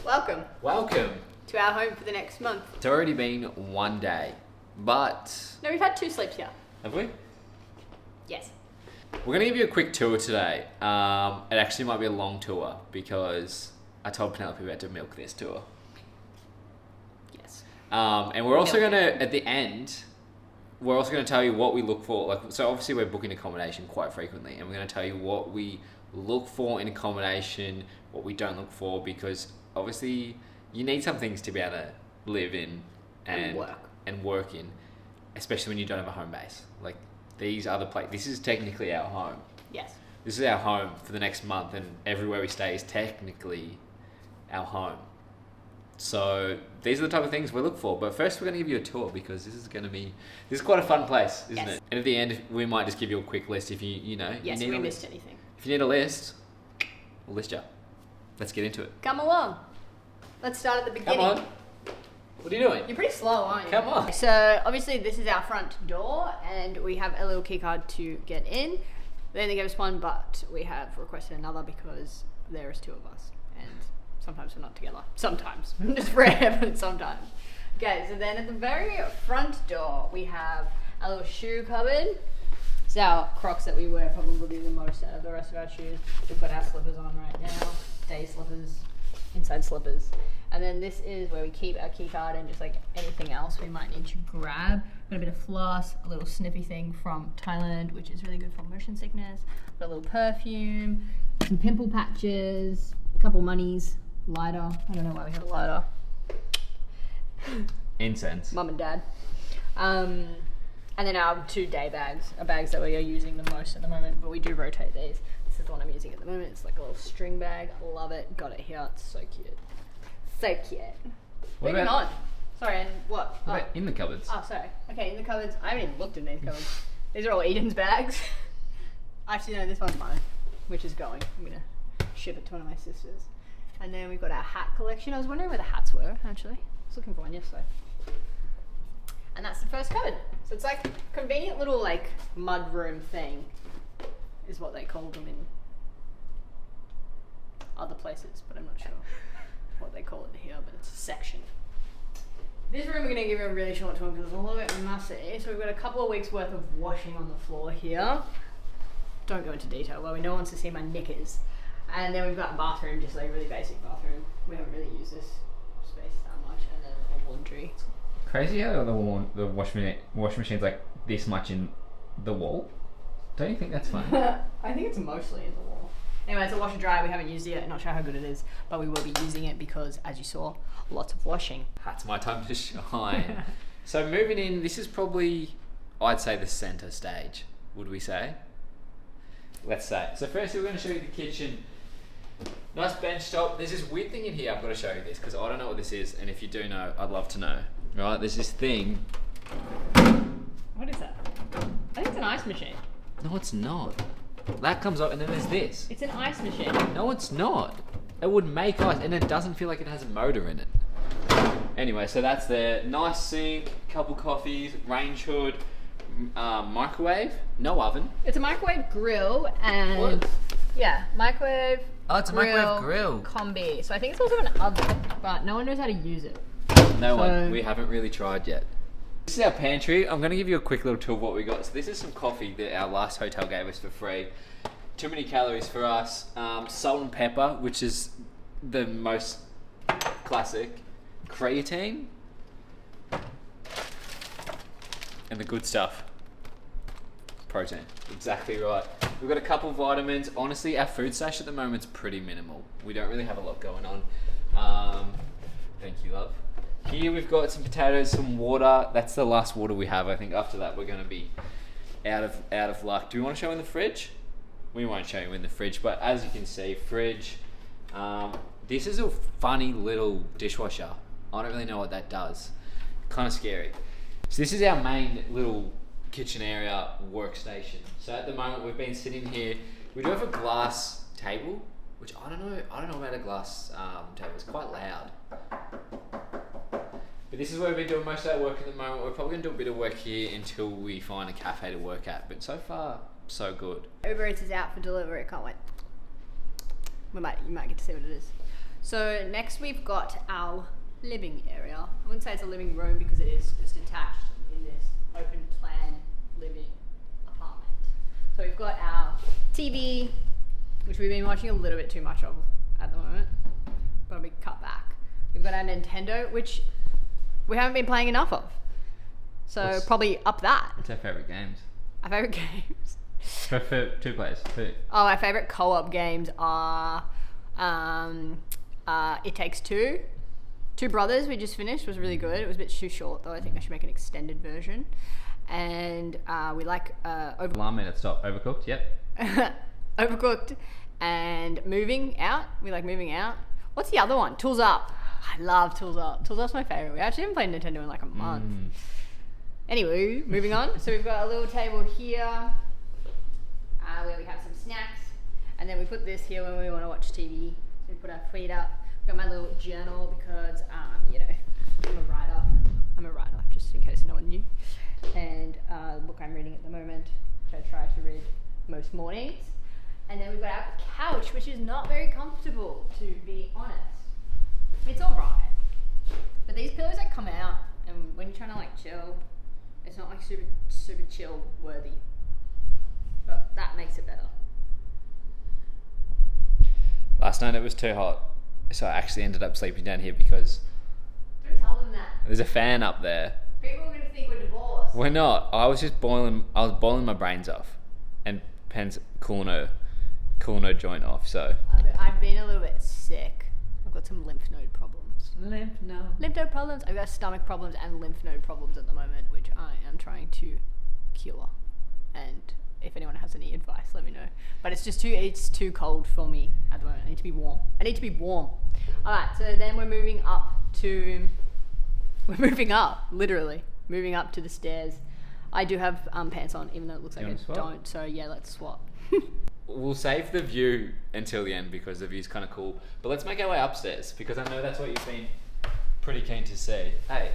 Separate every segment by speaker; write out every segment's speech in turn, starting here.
Speaker 1: Welcome
Speaker 2: Welcome.
Speaker 1: to our home for the next month.
Speaker 2: It's already been 1 day, but...
Speaker 1: No, we've had 2 sleeps here.
Speaker 2: Have we?
Speaker 1: Yes.
Speaker 2: We're going to give you a quick tour today. It actually might be a long tour because I told Penelope we had to milk this tour.
Speaker 1: Yes.
Speaker 2: And we're also going to, at the end, we're also going to tell you what we look for. So obviously we're booking accommodation quite frequently, and we're going to tell you what we look for in accommodation, what we don't look for, because obviously you need some things to be able to live in and work in, especially when you don't have a home base. Like these other places, this is technically our home.
Speaker 1: Yes.
Speaker 2: This is our home for the next month, and everywhere we stay is technically our home. So these are the type of things we look for. But first we're going to give you a tour because this is quite a fun place, isn't it? And at the end we might just give you a quick list if you know.
Speaker 1: Yes,
Speaker 2: you need
Speaker 1: we missed anything.
Speaker 2: If you need a list, we'll list you. Let's get into it.
Speaker 1: Come along. Let's start at the beginning.
Speaker 2: Come on. What are you doing?
Speaker 1: You're pretty slow, aren't you?
Speaker 2: Come on.
Speaker 1: So obviously this is our front door and we have a little key card to get in. They only gave us one, but we have requested another because there is 2 of us and sometimes we're not together. Sometimes. Just rare, but sometimes. Okay, so then at the very front door we have a little shoe cupboard. It's our Crocs that we wear probably the most out of the rest of our shoes. We've got our slippers on right now, day slippers, inside slippers. And then this is where we keep our key card and just like anything else we might need to grab. Got a bit of floss, a little sniffy thing from Thailand, which is really good for motion sickness. Got a little perfume, some pimple patches, a couple monies, lighter. I don't know why we have a lighter.
Speaker 2: Incense.
Speaker 1: Mum and Dad. And then our 2 day bags are bags that we are using the most at the moment, but we do rotate these. This is the one I'm using at the moment. It's like a little string bag. I love it. Got it here. It's so cute. So cute. Moving on. Sorry, and what?
Speaker 2: What about in the cupboards?
Speaker 1: Oh, sorry. Okay, in the cupboards. I haven't even looked in these cupboards. These are all Eden's bags. Actually, no, this one's mine, which is going. I'm going to ship it to one of my sisters. And then we've got our hat collection. I was wondering where the hats were, actually. I was looking for one yesterday. And that's the first cupboard. So it's like a convenient little like mud room thing is what they call them in other places, but I'm not sure what they call it here, but it's a section. This room we're going to give you a really short tour because it's a little bit messy. So we've got a couple of weeks worth of washing on the floor here. Don't go into detail, well, no one wants to see my knickers. And then we've got a bathroom, just like a really basic bathroom. We haven't really used this space that much. And then a laundry.
Speaker 2: Crazy how the wash machine's like this much in the wall. Don't you think that's funny?
Speaker 1: I think it's mostly in the wall. Anyway, it's a washer dryer. We haven't used it yet. Not sure how good it is, but we will be using it because, as you saw, lots of washing.
Speaker 2: That's my time to shine. So moving in, this is probably, I'd say, the center stage. Would we say? Let's say. So firstly, we're going to show you the kitchen. Nice bench top. There's this weird thing in here. I've got to show you this because I don't know what this is, and if you do know, I'd love to know. Right, there's this thing.
Speaker 1: What is that? I think it's an ice machine.
Speaker 2: No, it's not. That comes up, and then there's this.
Speaker 1: It's an ice machine.
Speaker 2: No, it's not. It would make ice, and it doesn't feel like it has a motor in it. Anyway, so that's there. Nice sink, couple coffees, range hood, microwave, no oven.
Speaker 1: It's a microwave grill and
Speaker 2: What?
Speaker 1: yeah, microwave.
Speaker 2: Oh, it's a microwave grill.
Speaker 1: Combi. So I think it's also an oven, but no one knows how to use it.
Speaker 2: No one. We haven't really tried yet. This is our pantry. I'm going to give you a quick little tour of what we got. So this is some coffee that our last hotel gave us for free. Too many calories for us. Salt and pepper, which is the most classic. Creatine. And the good stuff. Protein. Exactly right. We've got a couple of vitamins. Honestly, our food stash at the moment is pretty minimal. We don't really have a lot going on. Thank you, love. Here we've got some potatoes, some water. That's the last water we have. I think after that we're going to be out of luck. Do we want to show in the fridge? We won't show you in the fridge, but as you can see, fridge. This is a funny little dishwasher. I don't really know what that does. Kind of scary. So this is our main little kitchen area workstation. So at the moment we've been sitting here. We do have a glass table, which I don't know about a glass table. It's quite loud. But this is where we've been doing most of our work at the moment. We're probably going to do a bit of work here until we find a cafe to work at. But so far, so good.
Speaker 1: Uber Eats is out for delivery. Can't wait. You might get to see what it is. So next we've got our living area. I wouldn't say it's a living room because it is just attached in this open plan living apartment. So we've got our TV, which we've been watching a little bit too much of at the moment, but we cut back. We've got our Nintendo, which we haven't been playing enough of. So probably up that.
Speaker 2: What's our favourite games?
Speaker 1: Our favourite games.
Speaker 2: For 2 players. 2.
Speaker 1: Oh, our favourite co-op games are It Takes Two. Two Brothers we just finished was really good. It was a bit too short though. I think they should make an extended version. And we like
Speaker 2: Alarm minute stop. Overcooked. Yep.
Speaker 1: Overcooked and Moving Out. We like Moving Out. What's the other one? Tools Up. I love Tools Up. Tools Up's my favourite. We actually haven't played Nintendo in like a month. Anyway, moving on. So we've got a little table here where we have some snacks, and then we put this here when we want to watch TV. So we put our feet up. We've got my little journal because, you know, I'm a writer, just in case no one knew. And the book I'm reading at the moment, which I try to read most mornings. And then we've got our couch, which is not very comfortable, to be honest. It's alright. But these pillows that come out, and when you're trying to like chill, it's not like super chill worthy. But that makes it better.
Speaker 2: Last night it was too hot, so I actually ended up sleeping down here because
Speaker 1: Don't tell them that.
Speaker 2: there's a fan up there.
Speaker 1: People are going to think we're divorced.
Speaker 2: We're not. I was boiling my brains off, and Pen's cooling her joint off. So
Speaker 1: I've been a little bit sick. I've got some lymph node problems.
Speaker 2: lymph node.
Speaker 1: Lymph node problems. I've got stomach problems and lymph node problems at the moment, which I am trying to cure. And if anyone has any advice, let me know. But it's too cold for me at the moment. I need to be warm. All right. So then we're moving up, literally moving up to the stairs. I do have pants on, even though it looks like I don't. So yeah, let's swap.
Speaker 2: We'll save the view until the end because the view's kind of cool. But let's make our way upstairs because I know that's what you've been pretty keen to see. Hey,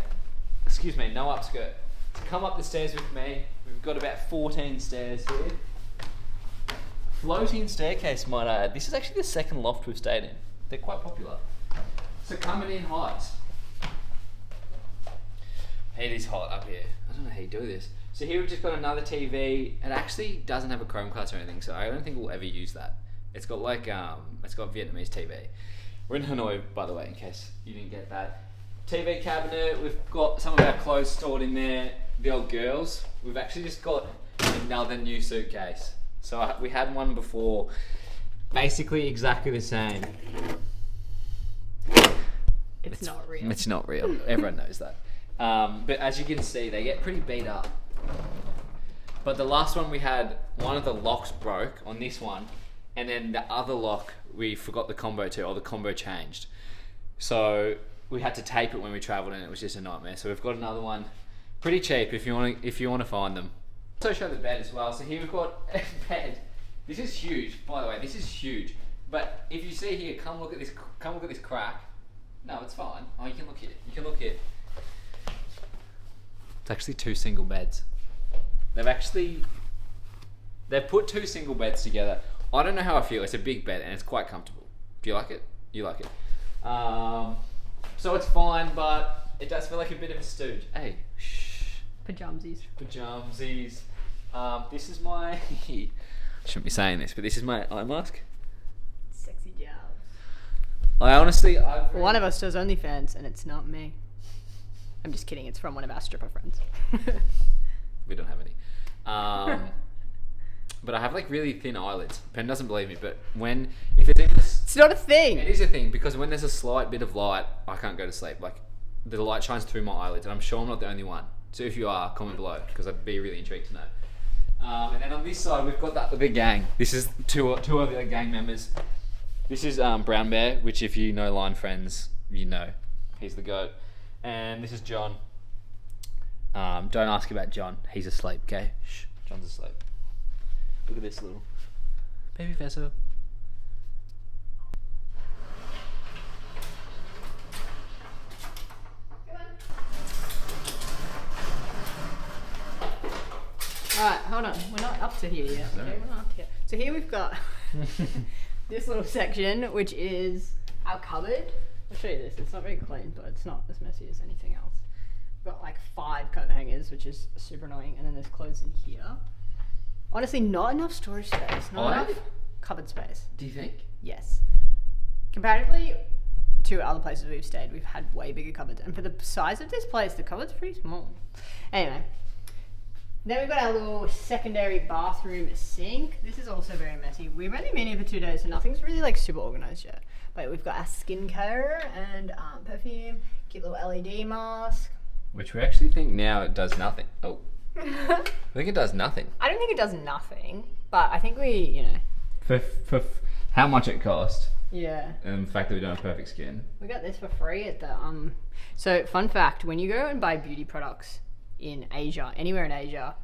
Speaker 2: excuse me, no upskirt. To come up the stairs with me, we've got about 14 stairs here. Floating staircase, might I add. This is actually the second loft we've stayed in. They're quite popular. So coming in hot. It is hot up here. I don't know how you do this. So here we've just got another TV. It actually doesn't have a Chromecast or anything, so I don't think we'll ever use that. It's got like it's got Vietnamese TV. We're in Hanoi, by the way, in case you didn't get that. TV cabinet. We've got some of our clothes stored in there. The old girls. We've actually just got another new suitcase. So we had one before, basically exactly the same.
Speaker 1: It's not real.
Speaker 2: It's not real. Everyone knows that. But as you can see, they get pretty beat up. But the last one we had, one of the locks broke on this one, and then the other lock we forgot the combo to, or the combo changed. So we had to tape it when we travelled, and it was just a nightmare. So we've got another one, pretty cheap if you want to find them. Also show the bed as well. So here we've got a bed. This is huge, by the way. This is huge. But if you see here, come look at this. Come look at this crack. No, it's fine. Oh, you can look here. You can look here. It's actually 2 single beds. They've put 2 single beds together. I don't know how I feel. It's a big bed and it's quite comfortable. Do you like it? You like it. So it's fine, but it does feel like a bit of a stooge. Hey, shh.
Speaker 1: Pajamsies.
Speaker 2: This is my... shouldn't be saying this, but this is my eye mask.
Speaker 1: Sexy jobs.
Speaker 2: One
Speaker 1: of us does OnlyFans and it's not me. I'm just kidding. It's from one of our stripper friends.
Speaker 2: We don't have any. But I have like really thin eyelids. Pen doesn't believe me, but if it's in this...
Speaker 1: It's not a thing.
Speaker 2: It is a thing because when there's a slight bit of light, I can't go to sleep. Like the light shines through my eyelids, and I'm sure I'm not the only one. So if you are, comment below because I'd be really intrigued to know. And then on this side, we've got the gang. This is two of the gang members. This is Brown Bear, which if you know Line Friends, you know he's the goat. And this is John. Don't ask about John. He's asleep, okay? Shh. John's asleep. Look at this little baby vessel.
Speaker 1: Alright, hold on. We're not up to here yet. Okay, we're not up to here. So here we've got this little section, which is our cupboard. I'll show you this. It's not very clean, but it's not as messy as anything else. We've got like 5 coat hangers, which is super annoying, and then there's clothes in here. Honestly, not enough storage space. Not enough cupboard space.
Speaker 2: Do you think?
Speaker 1: Yes. Comparatively to other places we've stayed, we've had way bigger cupboards. And for the size of this place, the cupboard's pretty small. Anyway. Then we've got our little secondary bathroom sink. This is also very messy. We've only been here for 2 days, so nothing's really like super organized yet. But we've got our skincare and perfume, cute little LED mask.
Speaker 2: Which we actually think now it does nothing. Oh. I think it does nothing.
Speaker 1: I don't think it does nothing, but I think we, you know.
Speaker 2: For how much it cost.
Speaker 1: Yeah.
Speaker 2: And the fact that we don't have perfect skin.
Speaker 1: We got this for free at the So fun fact, when you go and buy beauty products in Asia, anywhere in Asia,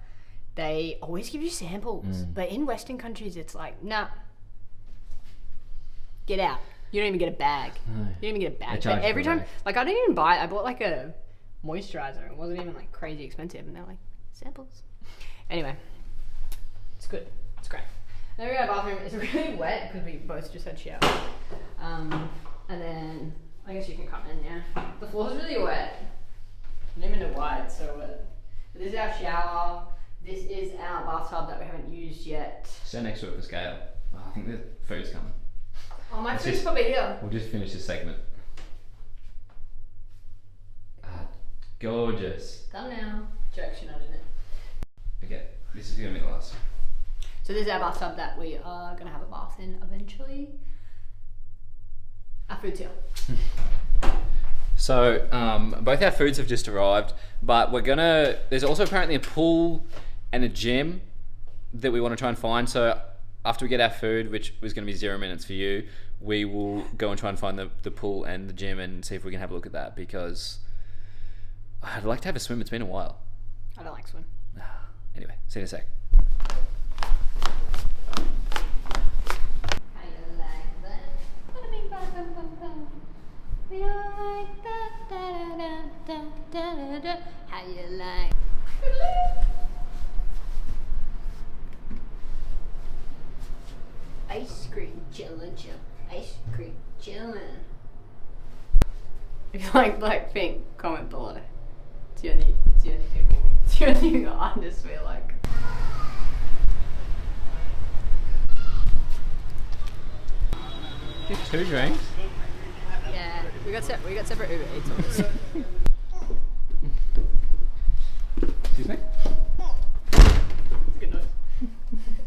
Speaker 1: they always give you samples. But in Western countries, it's like, nah, get out. You don't even get a bag. No. You don't even get a bag. But every time, like I didn't even buy it. I bought like a moisturizer. It wasn't even like crazy expensive. And they're like, samples. Anyway, it's good. It's great. Then we got a bathroom. It's really wet because we both just had shower. And then I guess you can come in now. The floor's really wet. I don't even know why it's so wet. But this is our shower. This is our bathtub that we haven't used yet.
Speaker 2: Stand next to it for scale. Oh, I think the food's coming.
Speaker 1: Oh, my food's probably here.
Speaker 2: We'll just finish this segment. Gorgeous.
Speaker 1: Done now. Direction on it.
Speaker 2: Okay, this is gonna be the last.
Speaker 1: So this is our bathtub that we are gonna have a bath in eventually. Our food's here.
Speaker 2: So both our foods have just arrived, but there's also apparently a pool and a gym that we want to try and find. So after we get our food, which was going to be 0 minutes for you, we will go and try and find the pool and the gym and see if we can have a look at that, because I'd like to have a swim. It's been a while.
Speaker 1: I don't like swim.
Speaker 2: Anyway, see you in a sec.
Speaker 1: We like that, da da da da da da. How you like? Ice cream chillin', ice cream chillin'. If you like Blackpink, comment below. It's the only people. It's the only thing I just feel like.
Speaker 2: Get 2 drinks.
Speaker 1: Yeah, we got separate Uber Eats orders.
Speaker 2: Excuse me?
Speaker 1: It's good noise.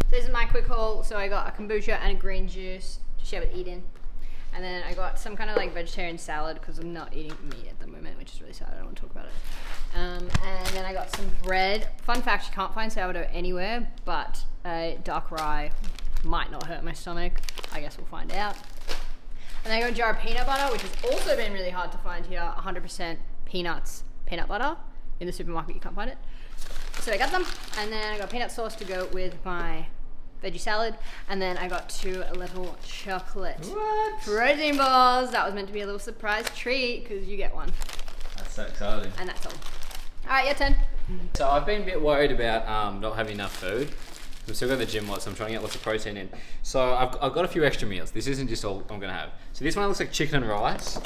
Speaker 1: This is my quick haul. So I got a kombucha and a green juice to share with Eden. And then I got some kind of like vegetarian salad because I'm not eating meat at the moment, which is really sad. I don't want to talk about it. And then I got some bread. Fun fact, you can't find sourdough anywhere, but a dark rye might not hurt my stomach. I guess we'll find out. And then I got a jar of peanut butter, which has also been really hard to find here. 100% peanut butter. In the supermarket, you can't find it. So I got them. And then I got peanut sauce to go with my veggie salad. And then I got 2 little chocolate protein balls. That was meant to be a little surprise treat because you get one.
Speaker 2: That's so exciting.
Speaker 1: And that's all. All right, your turn.
Speaker 2: So I've been a bit worried about not having enough food. We've still got the gym lots, so I'm trying to get lots of protein in. So I've got a few extra meals. This isn't just all I'm gonna have. So this one looks like chicken and rice.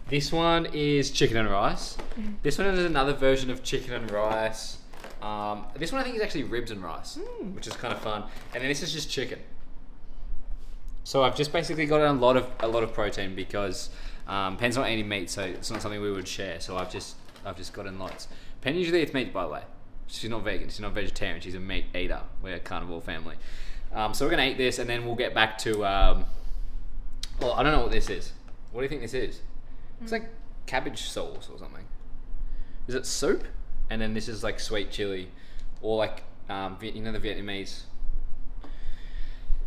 Speaker 2: This one is chicken and rice. This one is another version of chicken and rice. This one I think is actually ribs and rice, which is kind of fun. And then this is just chicken. So I've just basically got a lot of protein because Pen's not eating meat, so it's not something we would share. So I've just gotten lots. Pen usually eats meat, by the way. She's not vegan, she's not vegetarian, she's a meat eater. We're a carnivore family. So we're gonna eat this and then we'll get back to, well, I don't know what this is. What do you think this is? It's like cabbage sauce or something. Is it soup? And then this is like sweet chili or like, you know, the Vietnamese.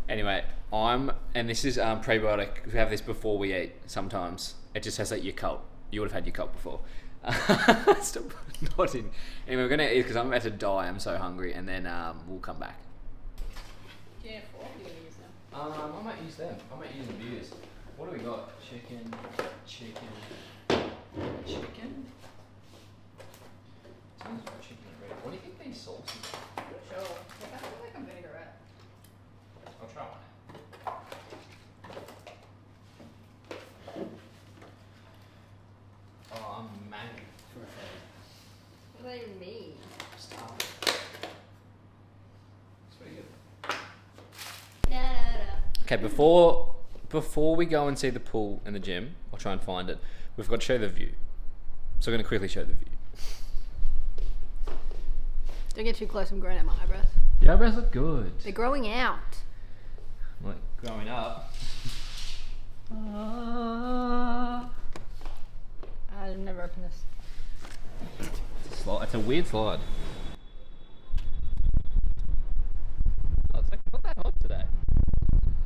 Speaker 2: Anyway, and this is prebiotic. We have this before we eat sometimes. It just has like Yakult. You would have had Yakult before. Stop nodding. Anyway, we're gonna eat because I'm about to die. I'm so hungry, and then we'll come back.
Speaker 1: Do you have 4? You're gonna use them?
Speaker 2: I might use them. I might use the beers. What do we got? Chicken. Sounds like chicken and bread. What do you think these sauces are?
Speaker 1: I'm not sure. They feel like a vinaigrette.
Speaker 2: I'll try one. Okay, before we go and see the pool and the gym, I'll try and find it. We've got to show the view. So I'm going to quickly show the view.
Speaker 1: Don't get too close. I'm growing out my eyebrows.
Speaker 2: Your eyebrows look good.
Speaker 1: They're growing out.
Speaker 2: Like growing up.
Speaker 1: I've never opened this.
Speaker 2: It's a weird slide. Oh, it's like not that hot today.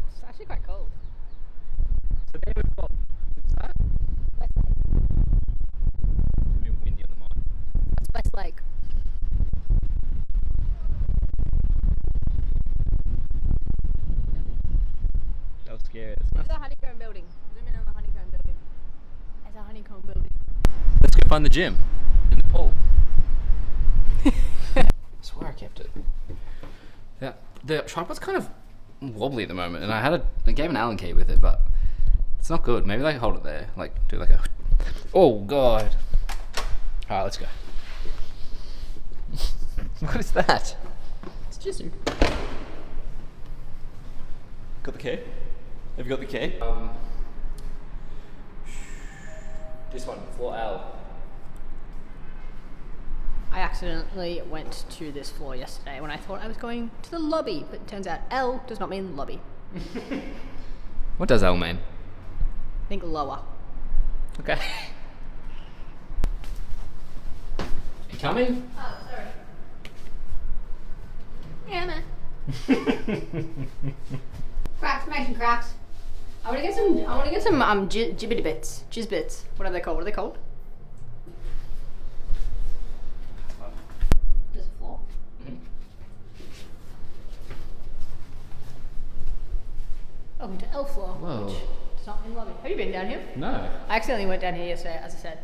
Speaker 1: It's actually quite cold.
Speaker 2: So there we've got. What's that?
Speaker 1: West Lake.
Speaker 2: It's a bit windy on the mic.
Speaker 1: That's West Lake.
Speaker 2: That was scary.
Speaker 1: There's a honeycomb building. Zoom in on the honeycomb building. There's a honeycomb building.
Speaker 2: Let's go find the gym and the pool. I swear I kept it. The tripod's kind of wobbly at the moment, and I gave an Allen key with it, but it's not good. Maybe like hold it there, like do like a. Oh god! All right, let's go. What is that?
Speaker 1: It's Jisoo.
Speaker 2: Got the key? Have you got the key? This one, floor L.
Speaker 1: I accidentally went to this floor yesterday when I thought I was going to the lobby, but it turns out L does not mean lobby.
Speaker 2: What does L mean?
Speaker 1: I think lower.
Speaker 2: Okay. You coming?
Speaker 1: Oh, sorry. Yeah, man. Cracks, making cracks. I want to get some jibbity bits, jizz bits. What are they called? What are they called? Just a floor. Welcome to L floor.
Speaker 2: Whoa.
Speaker 1: Which does not mean lobby. Have you been down here?
Speaker 2: No.
Speaker 1: I accidentally went down here yesterday, as I said,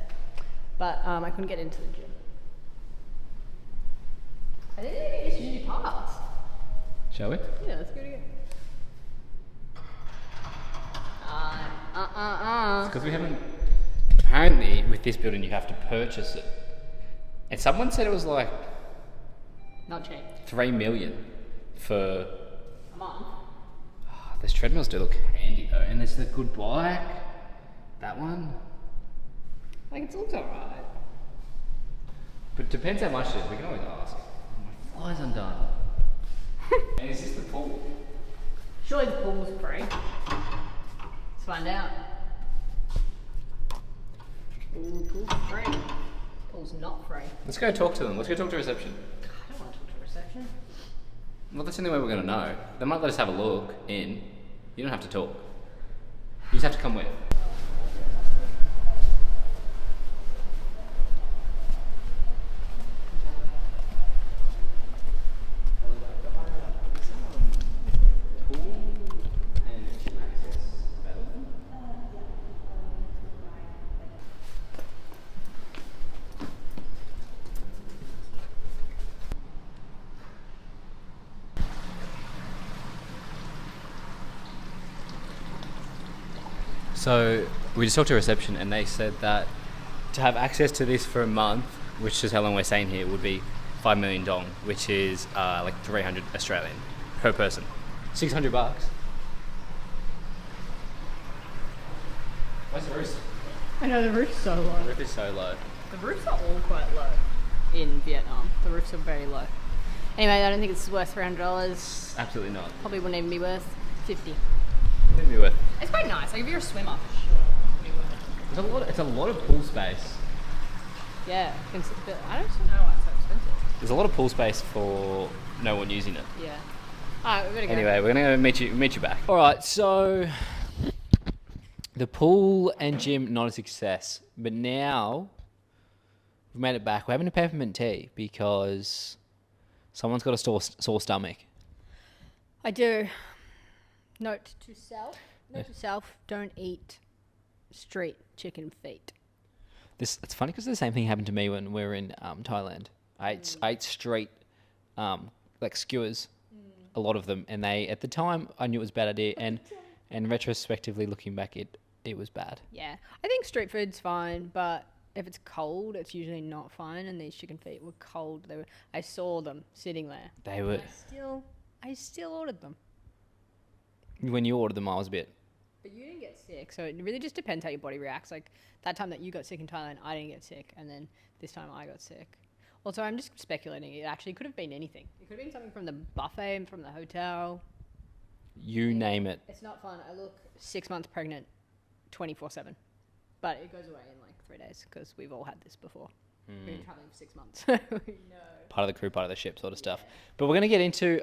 Speaker 1: but I couldn't get into the gym. I didn't even get to do pass.
Speaker 2: Shall we?
Speaker 1: Yeah, let's go again.
Speaker 2: Because we haven't. Apparently, with this building, you have to purchase it. And someone said it was like
Speaker 1: Not cheap.
Speaker 2: 3 million for.
Speaker 1: A month.
Speaker 2: Oh, those treadmills do look handy though, and there's the good bike. That one.
Speaker 1: Like, it looks alright.
Speaker 2: But it depends how much it is. We can always ask. My fly's undone. And is this the pool?
Speaker 1: Surely the pool's free. Let's find out. Ooh, pool's free. Pool's not free.
Speaker 2: Let's go talk to them. Let's go talk to reception.
Speaker 1: I don't want to talk to reception.
Speaker 2: Well, that's the only way we're going to know. They might let us have a look in. You don't have to talk. You just have to come with. So we just talked to reception and they said that to have access to this for a month, which is how long we're staying here, would be 5 million dong, which is like 300 Australian per person. 600 bucks. Where's the roof?
Speaker 1: I know, the roof's so low.
Speaker 2: The roof is so low.
Speaker 1: The roofs are all quite low in Vietnam. The roofs are very low. Anyway, I don't think it's worth $300.
Speaker 2: Absolutely not.
Speaker 1: Probably wouldn't even be worth 50.
Speaker 2: Wouldn't be worth.
Speaker 1: It's quite nice. Like, if you're a swimmer, for sure, it'd be worth it.
Speaker 2: It's a lot of pool space.
Speaker 1: Yeah, but I don't know why it's so expensive.
Speaker 2: There's a lot of pool space for no one using it.
Speaker 1: Yeah. Alright, we're gonna go.
Speaker 2: Anyway, we're gonna meet you back. All right, so the pool and gym not a success, but now we've made it back. We're having a peppermint tea because someone's got a sore stomach.
Speaker 1: I do. Note to self, don't eat street chicken feet.
Speaker 2: It's funny because the same thing happened to me when we were in Thailand. I ate street like skewers, a lot of them, and at the time I knew it was a bad idea, and retrospectively looking back, it was bad.
Speaker 1: Yeah, I think street food's fine, but if it's cold, it's usually not fine. And these chicken feet were cold. I saw them sitting there.
Speaker 2: They were.
Speaker 1: I still ordered them.
Speaker 2: When you ordered them, I was a bit.
Speaker 1: But you didn't get sick, so it really just depends how your body reacts. Like that time that you got sick in Thailand, I didn't get sick, and then this time I got sick. Also, I'm just speculating. It actually could have been anything. It could have been something from the buffet, from the hotel.
Speaker 2: You name it.
Speaker 1: It's not fun. I look 6 months pregnant, 24/7, but it goes away in like 3 days because we've all had this before. We've been traveling for 6 months. We know.
Speaker 2: Part of the crew, part of the ship, sort of stuff. But we're going to get into.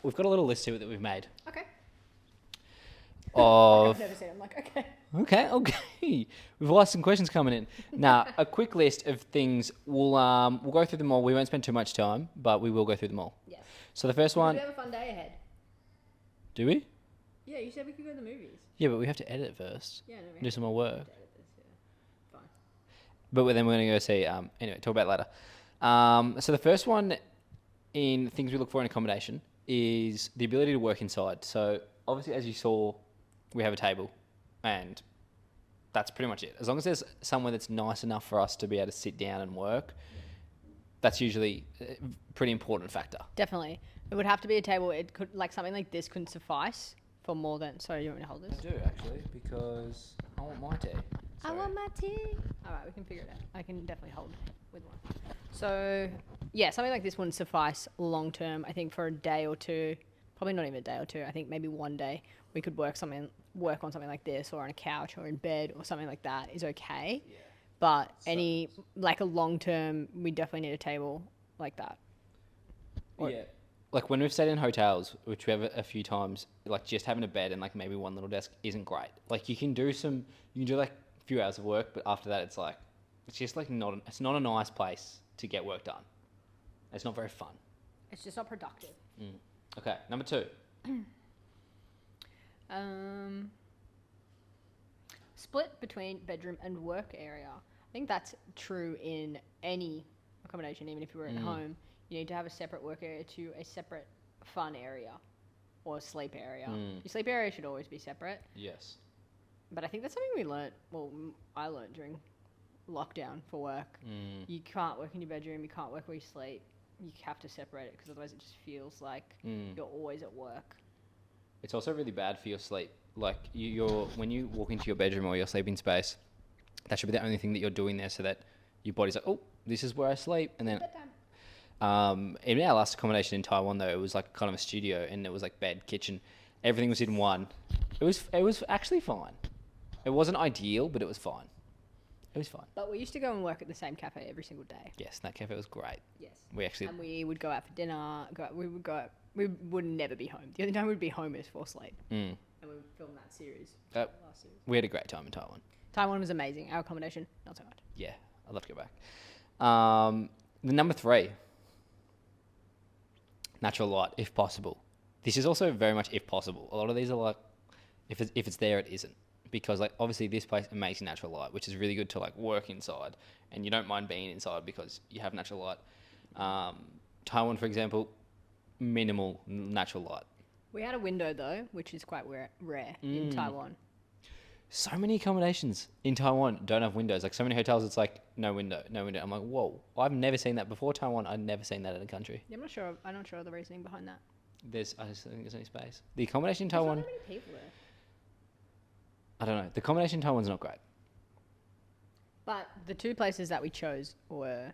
Speaker 2: We've got a little list here that we've made.
Speaker 1: Okay.
Speaker 2: Of.
Speaker 1: I've never seen it. I'm like, okay.
Speaker 2: Okay. We've lost some questions coming in. Now, a quick list of things. We'll go through them all. We won't spend too much time, but we will go through them all.
Speaker 1: Yes.
Speaker 2: So the first one.
Speaker 1: We have a fun day ahead.
Speaker 2: Do we?
Speaker 1: Yeah, you said we could go to the movies.
Speaker 2: Yeah, but we have to edit it first.
Speaker 1: Yeah, no, we
Speaker 2: Do
Speaker 1: have
Speaker 2: some more work.
Speaker 1: to edit this, yeah. Fine.
Speaker 2: But then we're going to go see. Anyway, talk about it later. So the first one in things we look for in accommodation is the ability to work inside. So obviously, as you saw, we have a table, and that's pretty much it. As long as there's somewhere that's nice enough for us to be able to sit down and work, that's usually a pretty important factor.
Speaker 1: Definitely. It would have to be a table. It could, like, something like this couldn't suffice for more than... Sorry, you want me to hold this?
Speaker 2: I do, actually, because I want my tea.
Speaker 1: I want my tea. All right, we can figure it out. I can definitely hold with one. So, yeah, something like this wouldn't suffice long term. I think for a day or two, probably not even a day or two. I think maybe one day we could work on something like this, or on a couch, or in bed, or something like that is okay. Yeah. But like a long term, we definitely need a table like that.
Speaker 2: Yeah. Like when we've stayed in hotels, which we have a few times, like just having a bed and like maybe one little desk isn't great. Like you can do like a few hours of work, but after that it's just like it's not a nice place to get work done. It's not very fun.
Speaker 1: It's just not productive.
Speaker 2: Okay, number 2.
Speaker 1: Split between bedroom and work area. I think that's true in any accommodation, even if you were at home. You need to have a separate work area to a separate fun area or sleep area. Your sleep area should always be separate.
Speaker 2: Yes.
Speaker 1: But I think that's something we learnt. Well, I learnt during lockdown for work. You can't work in your bedroom. You can't work where you sleep. You have to separate it because otherwise it just feels like you're always at work.
Speaker 2: It's also really bad for your sleep. Like when you walk into your bedroom or your sleeping space, that should be the only thing that you're doing there, so that your body's like, oh, this is where I sleep, and then. In our last accommodation in Taiwan, though, it was like kind of a studio, and it was like bed, kitchen, everything was in one. It was actually fine. It wasn't ideal, but it was fine. It was fine.
Speaker 1: But we used to go and work at the same cafe every single day.
Speaker 2: Yes, that cafe was great.
Speaker 1: Yes.
Speaker 2: And
Speaker 1: we would go out for dinner. We would never be home. The only time we'd be home is for sleep. And we would film that series. Last series.
Speaker 2: We had a great time in Taiwan.
Speaker 1: Taiwan was amazing. Our accommodation, not so much.
Speaker 2: Yeah, I'd love to go back. The number 3. Natural light, if possible. This is also very much if possible. A lot of these are like, if it's there, it isn't. Because like obviously this place amazing natural light, which is really good to like work inside, and you don't mind being inside because you have natural light. Taiwan, for example, minimal natural light. We
Speaker 1: had a window though, which is quite rare in Taiwan.
Speaker 2: So many accommodations in Taiwan don't have windows. Like so many hotels, it's like no window. I'm like, whoa! I've never seen that before Taiwan. I've never seen that in a country.
Speaker 1: Yeah, I'm not sure of the reasoning behind that.
Speaker 2: I just think there's any space. The accommodation in Taiwan.
Speaker 1: There's not many people there.
Speaker 2: I don't know. The accommodation in Taiwan's not great.
Speaker 1: But the 2 places that we chose were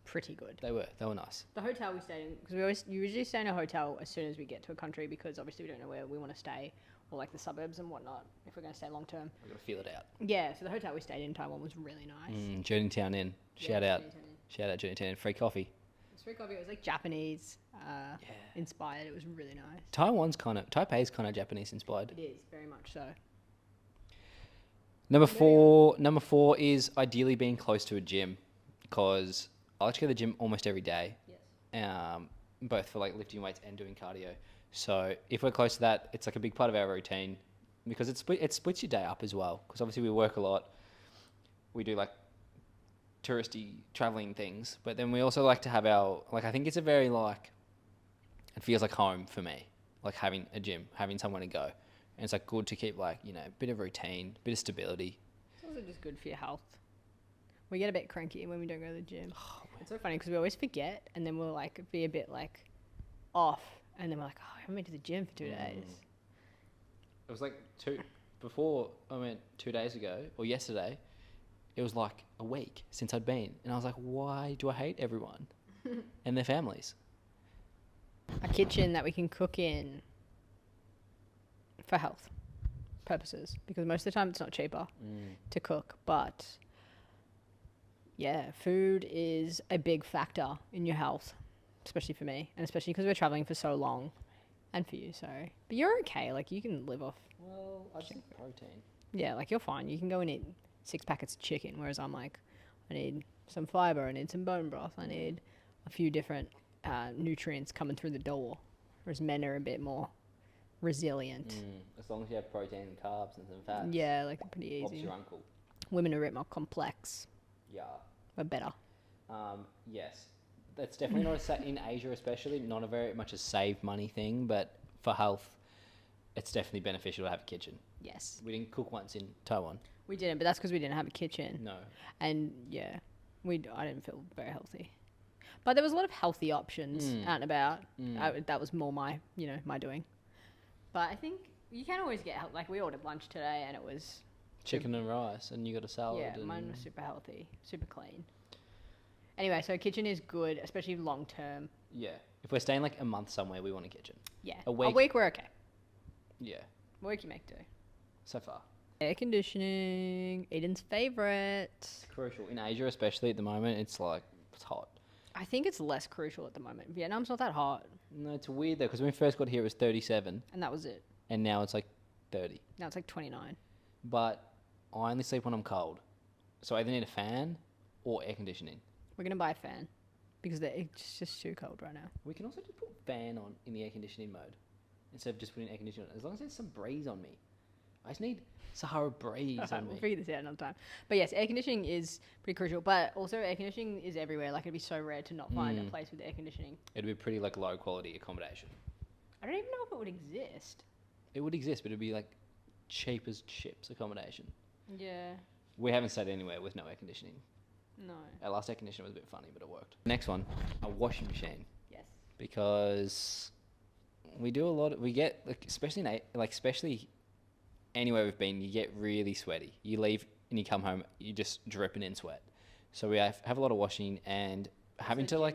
Speaker 1: pretty good.
Speaker 2: They were nice.
Speaker 1: The hotel we stayed in, because you usually stay in a hotel as soon as we get to a country, because obviously we don't know where we want to stay, or like the suburbs and whatnot, if we're going to stay long term.
Speaker 2: We've got to feel it out.
Speaker 1: Yeah, so the hotel we stayed in Taiwan was really nice.
Speaker 2: Journeytown Inn. Shout out Journeytown Inn. Free coffee.
Speaker 1: It was free coffee. It was like Japanese inspired. It was really nice.
Speaker 2: Taipei's kind of Japanese inspired.
Speaker 1: It is, very much so.
Speaker 2: Number four is ideally being close to a gym, because I like to go to the gym almost every day. Yes. Both for like lifting weights and doing cardio. So if we're close to that, it's like a big part of our routine, because it splits your day up as well. Because obviously we work a lot, we do like touristy traveling things, but then we also like to have I think it's a very it feels like home for me, like having a gym, having somewhere to go. And it's like good to keep a bit of routine, bit of stability.
Speaker 1: It's also just good for your health. We get a bit cranky when we don't go to the gym. It's so funny because we always forget, and then we'll be a bit off, and then we're like, I haven't been to the gym for 2 days.
Speaker 2: was like before I went 2 days ago or yesterday. It was like a week since I'd been, and I was like, why do I hate everyone and their families?
Speaker 1: A kitchen that we can cook in for health purposes, because most of the time it's not cheaper to cook, but yeah, food is a big factor in your health, especially for me, and especially because we're traveling for so long, and for you. So, but you're okay. Like, you can live off.
Speaker 2: Well, I just need protein.
Speaker 1: Yeah, like, you're fine. You can go and eat 6 packets of chicken, whereas I'm like, I need some fiber, I need some bone broth, I need a few different nutrients coming through the door, whereas men are a bit more resilient.
Speaker 2: As long as you have protein and carbs and some fats.
Speaker 1: Yeah, like, they're pretty
Speaker 2: Bob's
Speaker 1: easy.
Speaker 2: your uncle.
Speaker 1: Women are a bit more complex,
Speaker 2: Yeah.
Speaker 1: but better.
Speaker 2: Yes. That's definitely not in Asia especially, not a very much a save money thing, but for health, it's definitely beneficial to have a kitchen.
Speaker 1: Yes.
Speaker 2: We didn't cook once in Taiwan.
Speaker 1: We didn't, but that's because we didn't have a kitchen.
Speaker 2: No.
Speaker 1: And yeah, I didn't feel very healthy. But there was a lot of healthy options out and about. That was more my doing. But I think you can always get, like, we ordered lunch today and it was
Speaker 2: Chicken and rice, and you got a salad.
Speaker 1: yeah,
Speaker 2: and
Speaker 1: mine was super healthy, super clean. Anyway, so kitchen is good, especially long term.
Speaker 2: Yeah. If we're staying like a month somewhere, we want a kitchen.
Speaker 1: Yeah.
Speaker 2: A week.
Speaker 1: We're okay.
Speaker 2: Yeah.
Speaker 1: A week you make do.
Speaker 2: So far.
Speaker 1: Air conditioning, Eden's favourite.
Speaker 2: Crucial. In Asia especially at the moment, it's hot.
Speaker 1: I think it's less crucial at the moment. Vietnam's not that hot.
Speaker 2: No, it's weird though, because when we first got here it was 37,
Speaker 1: And that was it.
Speaker 2: and now it's like 30.
Speaker 1: Now it's like 29.
Speaker 2: But I only sleep when I'm cold. So I either need a fan or air conditioning.
Speaker 1: We're going to buy a fan because it's just too cold right now.
Speaker 2: We can also just put fan on in the air conditioning mode instead of just putting air conditioning on. As long as there's some breeze on me. I just need Sahara breeze on
Speaker 1: We'll
Speaker 2: me.
Speaker 1: figure this out another time. But yes, air conditioning is pretty crucial. But also air conditioning is everywhere. Like, it'd be so rare to not find a place with air conditioning.
Speaker 2: It'd be pretty like low quality accommodation.
Speaker 1: I don't even know if it would exist.
Speaker 2: It would exist, but it'd be like cheap as chips accommodation.
Speaker 1: Yeah.
Speaker 2: We haven't stayed anywhere with no air conditioning.
Speaker 1: No.
Speaker 2: Our last air conditioner was a bit funny, but it worked. Next one, a washing machine.
Speaker 1: Yes.
Speaker 2: Because we do a lot. We get especially anywhere we've been, you get really sweaty. You leave and you come home, you're just dripping in sweat. So we have a lot of washing and having to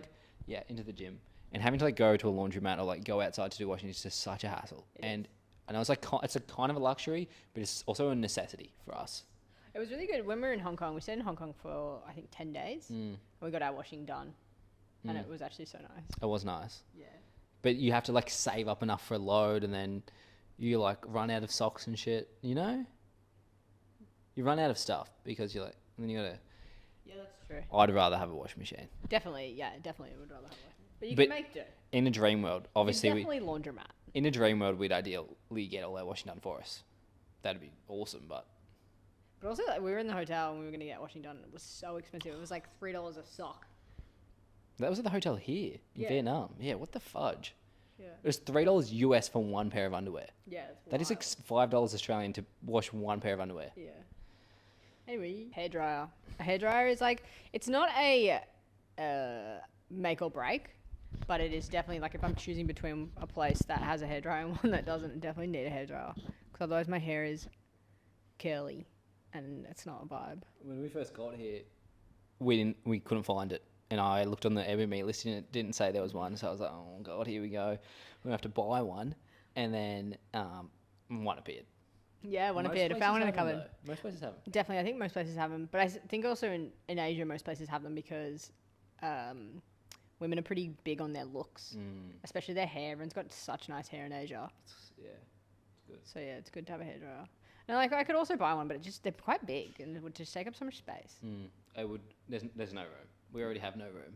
Speaker 2: into the gym and having to go to a laundromat or go outside to do washing is just such a hassle. And I know it's it's a kind of a luxury, but it's also a necessity for us.
Speaker 1: It was really good. When we were in Hong Kong, we stayed in Hong Kong for, I think, 10 days. And we got our washing done. And it was actually so nice.
Speaker 2: It was nice.
Speaker 1: Yeah.
Speaker 2: But you have to save up enough for a load, and then you run out of socks and shit, you know? You run out of stuff because and then you gotta...
Speaker 1: Yeah, that's true.
Speaker 2: I'd rather have a washing machine.
Speaker 1: Definitely would rather have washing. But you can make do.
Speaker 2: In a dream world, obviously...
Speaker 1: Definitely laundromat.
Speaker 2: In a dream world, we'd ideally get all our washing done for us. That'd be awesome, but...
Speaker 1: But also, we were in the hotel and we were going to get washing done. And it was so expensive. It was like $3 a sock.
Speaker 2: That was at the hotel here in Vietnam. Yeah, what the fudge?
Speaker 1: Yeah.
Speaker 2: It was $3 US for one pair of underwear.
Speaker 1: Yeah,
Speaker 2: That is $5 Australian to wash one pair of underwear.
Speaker 1: Yeah. Anyway, hairdryer. A hairdryer is it's not a make or break, but it is definitely if I'm choosing between a place that has a hairdryer and one that doesn't, definitely need a hairdryer. Because otherwise my hair is curly and it's not a vibe.
Speaker 2: When we first got here, we couldn't find it. And I looked on the Airbnb listing and it didn't say there was one. So I was like, oh, God, here we go. We're going to have to buy one. And then one appeared.
Speaker 1: Yeah, one appeared. I found one in the cupboard.
Speaker 2: Most places have them.
Speaker 1: Definitely. I think most places have them. But I think also in Asia, most places have them because women are pretty big on their looks. Especially their hair. Everyone's got such nice hair in Asia.
Speaker 2: Yeah, it's good.
Speaker 1: So yeah, it's good to have a hairdryer. Now, I could also buy one, but they're quite big and it would just take up so much space.
Speaker 2: There's no room. We already have no room.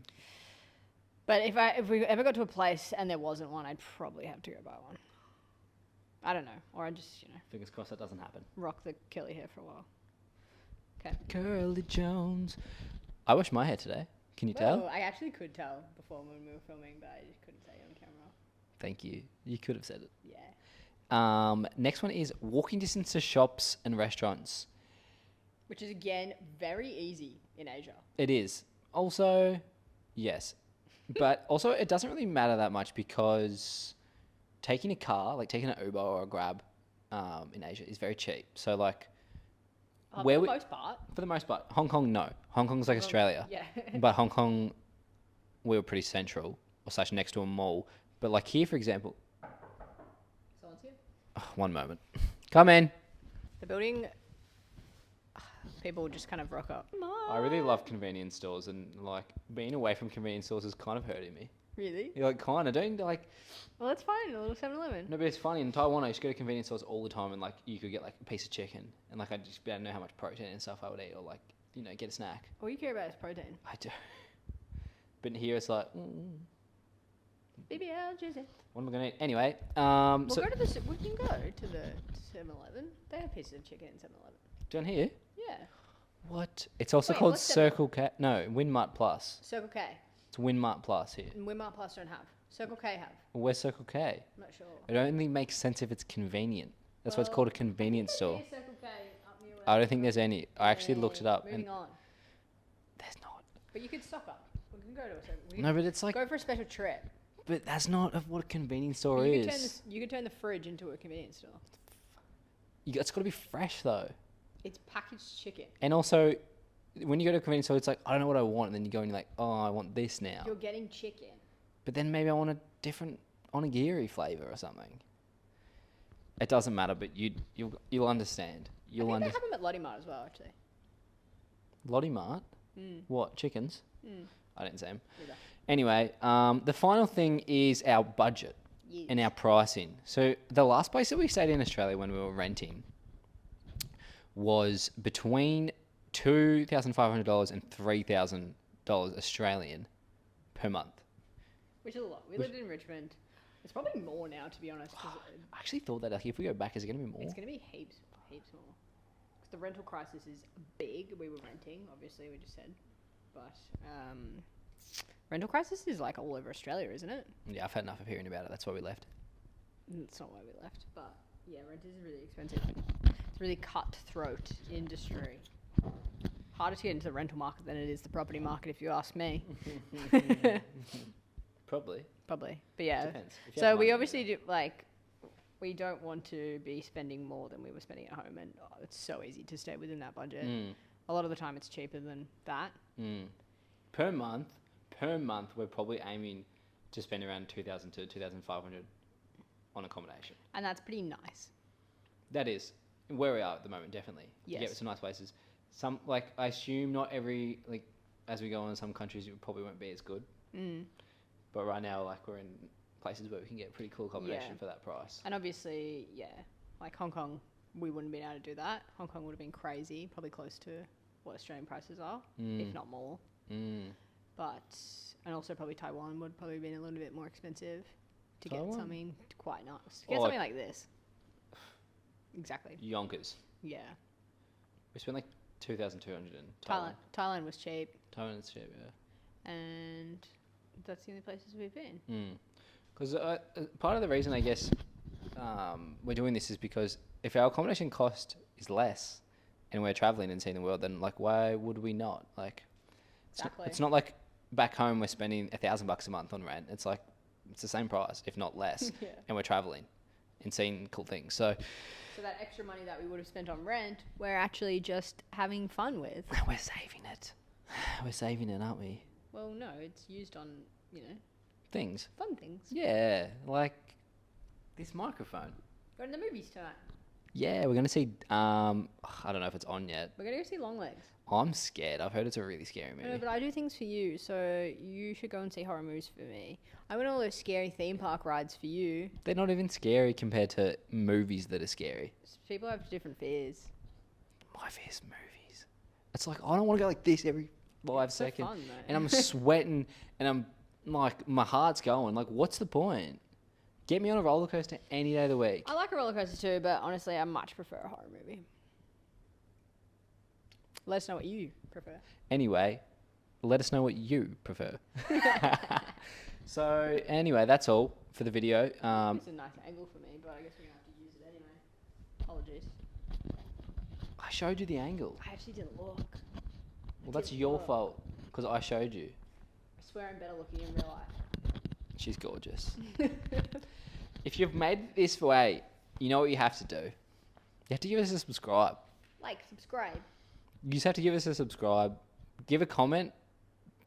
Speaker 1: But if we ever got to a place and there wasn't one, I'd probably have to go buy one. I don't know. Or I'd just,
Speaker 2: Fingers crossed that doesn't happen.
Speaker 1: rock the curly hair for a while. Okay.
Speaker 2: Curly Jones. I washed my hair today. Can you tell?
Speaker 1: I actually could tell before when we were filming, but I just couldn't say it on camera.
Speaker 2: Thank you. You could have said it.
Speaker 1: Yeah.
Speaker 2: Next one is walking distance to shops and restaurants.
Speaker 1: Which is, again, very easy in Asia.
Speaker 2: It is. Also, yes. But also, it doesn't really matter that much because taking a car, taking an Uber or a Grab, in Asia is very cheap. So like,
Speaker 1: For
Speaker 2: where
Speaker 1: the
Speaker 2: we,
Speaker 1: most part.
Speaker 2: for the most part, Hong Kong, no. Hong Kong's like Australia.
Speaker 1: Yeah.
Speaker 2: But Hong Kong, we were pretty central, or slash next to a mall. But like here, for example,
Speaker 1: Someone's here.
Speaker 2: one moment. Come in.
Speaker 1: The building, people just kind of rock up.
Speaker 2: I really love convenience stores, and like being away from convenience stores is kind of hurting me.
Speaker 1: Really?
Speaker 2: You're like, kind of, don't you? Like,
Speaker 1: Well, that's fine. A little 7-Eleven.
Speaker 2: no, but it's funny. In Taiwan, I used to go to convenience stores all the time, and like you could get like a piece of chicken, and like I just didn't know how much protein and stuff I would eat, or like get a snack.
Speaker 1: All you care about is protein.
Speaker 2: I do. But here it's like,
Speaker 1: BBL, Joseph.
Speaker 2: what am I gonna eat anyway?
Speaker 1: We'll
Speaker 2: So
Speaker 1: go to the. We can go to the 7-Eleven. They have pieces of chicken in 7-Eleven.
Speaker 2: down here,
Speaker 1: Yeah.
Speaker 2: what? It's also
Speaker 1: Wait,
Speaker 2: called
Speaker 1: what's
Speaker 2: Circle K. No, Winmart Plus.
Speaker 1: Circle K.
Speaker 2: It's Winmart Plus here.
Speaker 1: And Winmart Plus don't have. Circle K have.
Speaker 2: Where's Circle K?
Speaker 1: I'm not sure.
Speaker 2: It only makes sense if it's convenient. That's why it's called a convenience store.
Speaker 1: Circle K up near
Speaker 2: I don't think there's any. I actually looked it up,
Speaker 1: Moving
Speaker 2: and
Speaker 1: on.
Speaker 2: there's not.
Speaker 1: But you could stock up. We can go to a circle. We can
Speaker 2: No, but it's like,
Speaker 1: go for a special trip.
Speaker 2: but that's not what a convenience store
Speaker 1: But
Speaker 2: is.
Speaker 1: you could turn the fridge into a convenience store.
Speaker 2: It's got to be fresh though.
Speaker 1: It's packaged chicken.
Speaker 2: And also, when you go to a convenience store, it's like, I don't know what I want, and then you go and you're like, oh, I want this now.
Speaker 1: You're getting chicken.
Speaker 2: But then maybe I want a different onigiri flavor or something. It doesn't matter, but you'll understand. You'll
Speaker 1: I think they
Speaker 2: understand.
Speaker 1: have them at Lottie Mart as well, actually.
Speaker 2: Lottie Mart?
Speaker 1: Mm.
Speaker 2: What, chickens?
Speaker 1: Mm.
Speaker 2: I didn't see them.
Speaker 1: Either.
Speaker 2: Anyway, the final thing is our budget
Speaker 1: Yes.
Speaker 2: and our pricing. So the last place that we stayed in Australia when we were renting was between $2,500 and $3,000 Australian per month.
Speaker 1: Which is a lot. We lived in Richmond. It's probably more now, to be honest. 'Cause
Speaker 2: I actually thought that like if we go back, is it going to be more?
Speaker 1: it's going to be heaps more. Because the rental crisis is big. We were renting, obviously, we just said. But rental crisis is like all over Australia, isn't it?
Speaker 2: Yeah, I've had enough of hearing about it. That's why we left.
Speaker 1: That's not why we left. But yeah, rent is really expensive. It's a really cutthroat industry. Harder to get into the rental market than it is the property market, if you ask me.
Speaker 2: Probably.
Speaker 1: Probably. But yeah.
Speaker 2: Depends. If you
Speaker 1: So
Speaker 2: have
Speaker 1: we
Speaker 2: money,
Speaker 1: obviously do, like, we don't want to be spending more than we were spending at home, and it's so easy to stay within that budget. A lot of the time it's cheaper than that.
Speaker 2: Per month, we're probably aiming to spend around 2,000 to 2,500 on accommodation.
Speaker 1: And that's pretty nice.
Speaker 2: That is where we are at the moment, definitely. You
Speaker 1: Yes.
Speaker 2: get some nice places. Some, like, I assume not every, like, as we go on in some countries, it probably won't be as good. But right now, like, we're in places where we can get pretty cool accommodation
Speaker 1: Yeah.
Speaker 2: for that price.
Speaker 1: And obviously, yeah, like Hong Kong, we wouldn't have been able to do that. Hong Kong would have been crazy, probably close to what Australian prices are, if not more. But, and also probably Taiwan would probably been a little bit more expensive to
Speaker 2: Taiwan?
Speaker 1: get something quite nice. Get
Speaker 2: Or
Speaker 1: something like this. Exactly.
Speaker 2: Yonkers.
Speaker 1: Yeah.
Speaker 2: We spent like 2,200 in
Speaker 1: Thailand was cheap,
Speaker 2: Taiwan is cheap, yeah.
Speaker 1: and that's the only places we've been.
Speaker 2: Because part of the reason, I guess, we're doing this is because if our accommodation cost is less and we're traveling and seeing the world, then like why would we not? Like,
Speaker 1: Exactly.
Speaker 2: it's not like back home we're spending $1,000 a month on rent. It's like it's the same price, if not less,
Speaker 1: Yeah.
Speaker 2: and we're traveling and seeing cool things. So
Speaker 1: So that extra money that we would have spent on rent, we're actually just having fun with.
Speaker 2: we're saving it. We're saving it, aren't we?
Speaker 1: Well, no, it's used on,
Speaker 2: Things.
Speaker 1: fun things.
Speaker 2: Yeah, like this microphone.
Speaker 1: Going to the movies tonight.
Speaker 2: Yeah, we're gonna see. I don't know if it's on yet.
Speaker 1: We're going to go see Longlegs.
Speaker 2: I'm scared. I've heard it's a really scary
Speaker 1: No,
Speaker 2: movie.
Speaker 1: but I do things for you, so you should go and see horror movies for me. I went on all those scary theme park rides for you.
Speaker 2: They're not even scary compared to movies that are scary.
Speaker 1: People have different fears.
Speaker 2: My fear's movies. It's like I don't want to go like this every 5
Speaker 1: It's so
Speaker 2: seconds,
Speaker 1: fun, though.
Speaker 2: and I'm sweating, and I'm like my heart's going. Like, what's the point? Get me on a roller coaster any day of the week.
Speaker 1: I like a roller coaster too, but honestly, I much prefer a horror movie. Let us know what you prefer.
Speaker 2: Anyway, let us know what you prefer. So anyway, that's all for the video.
Speaker 1: It's a nice angle for me, but I guess we're going to have to use it anyway. Apologies.
Speaker 2: I showed you the angle.
Speaker 1: I actually didn't look.
Speaker 2: Well, that's
Speaker 1: didn't
Speaker 2: your
Speaker 1: look.
Speaker 2: fault because I showed you.
Speaker 1: I swear I'm better looking in real life.
Speaker 2: She's gorgeous. If you've made it this way, you know what you have to do. You have to give us a subscribe.
Speaker 1: Like, subscribe.
Speaker 2: You just have to give us a subscribe. Give a comment.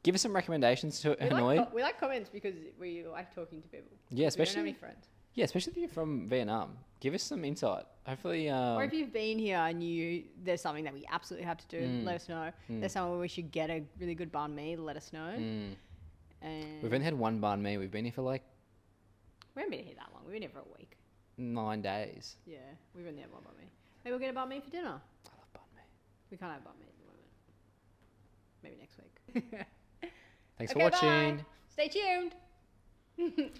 Speaker 2: Give us some recommendations to Hanoi.
Speaker 1: We like comments because we like talking to people.
Speaker 2: Yeah,
Speaker 1: We
Speaker 2: especially
Speaker 1: don't have any friends.
Speaker 2: Yeah, especially if you're from Vietnam. Give us some insight. Hopefully,
Speaker 1: Or if you've been here and there's something that we absolutely have to do, let us know. There's somewhere we should get a really good banh mi, let us know. And
Speaker 2: we've only had one banh mi. We've been here for like
Speaker 1: we haven't been here that long. We've been here for a week.
Speaker 2: 9 days.
Speaker 1: Yeah, we've only had one banh mi. Maybe we'll get a banh mi for dinner.
Speaker 2: I love banh mi.
Speaker 1: We can't have banh mi at the moment. Maybe next week.
Speaker 2: Thanks for
Speaker 1: Okay,
Speaker 2: watching.
Speaker 1: bye. Stay tuned.